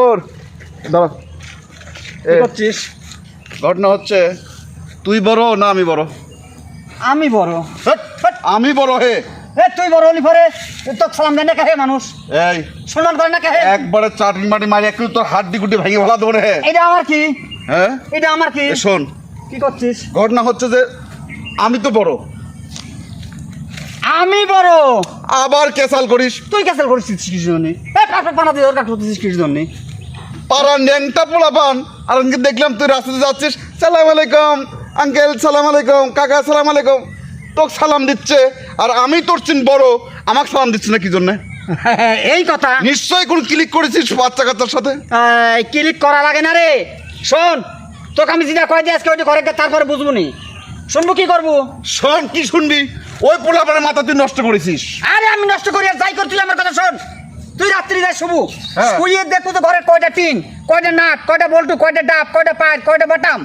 খবর? দাঁড়া, কি করছিস? ঘটনা হচ্ছে তুই বড় না আমি বড়? আমি বড়। আমি বড় হে। এ তুই বড় হলি পরে তো সালাম দেয় না কে মানুষ? এই সম্মান করে না কে? একবারে চাটনি মাটি মারি একটু তোর হাড্ডি গুটি ভেঙে ফেলা দেবো রে। এটা আমার কি? হ্যাঁ এটা আমার কি? শোন, কি করছিস? ঘটনা হচ্ছে যে আমি তো বড়, আমি বড় আবার কেসাল করিস। তুই ক্যান্সেল করেছিস কিছু জন্য? পানা দিয়ে দরকার করতেছিস কিছু জন্য? পাড়ার ন্যাংটা পোলা পান আর দেখলাম তুই রাস্তাতে যাচ্ছিস, সালাম আলাইকুম আঙ্কেল, সালাম আলাইকুম কাকা, সালাম আলাইকুম, তোকে সালাম দিচ্ছে আর আমি তোর চিন বড়, আমাকে সালাম দিচ্ছে না কি জন্যে? এই কথা নিশ্চয়ই কোন ক্লিক করেছিস বাচ্চা কাচ্চার সাথে। ক্লিক করা লাগে না রে। শোন, তোকে আমি যেটা কয়ে দিই আজকে ওইটা করে তারপরে বুঝবো নি। শুনবো কি করবো? শোন, কি শুনবি? ওই পোলা পানের মাথা তুই নষ্ট করেছিস। আরে আমি নষ্ট করি আর যাই করছিস আমার কথা শোন। তুই রাত্রি যাই শুবু হ্যাঁ। শুয়ে দেখ তো ঘরের কয়টা টিন, কয়টা নাট, কয়টা বল্টু, কয়টা ডাব, কয়টা পাইপ, কয়টা বাটাম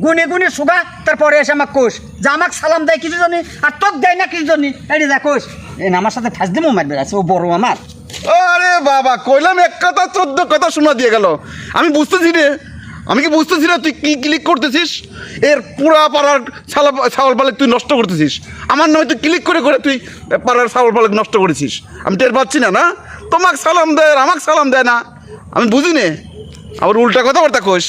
গুনে গুনে সুগা, তারপরে এসে আমাকে কোষ যে আমাকে সালাম দেয় কিছু জন্য আর তোকে দেয় না কিছু জন্য। এটি দেখ কোষ আমার সাথে ফাঁস দিমো মারবে আছে, ও বড় আমার। আরে বাবা, কইলাম এক কথা 14 কথা শোনা দিয়ে গেল। আমি বুঝতেছি রে, আমি কি বুঝতেছি না তুই কি ক্লিক করতেছিস? এর পুরা পাড়ার ছাগল পালে তুই নষ্ট করতেছিস। আমার নয় তুই ক্লিক করে করে তুই পাড়ার ছাগল পালে নষ্ট করেছিস। আমি টের পাচ্ছি না? না তোমাকে সালাম দেয় আর আমাকে সালাম দেয় না, আমি বুঝি নে, আবার উল্টা কথাবার্তা কোস।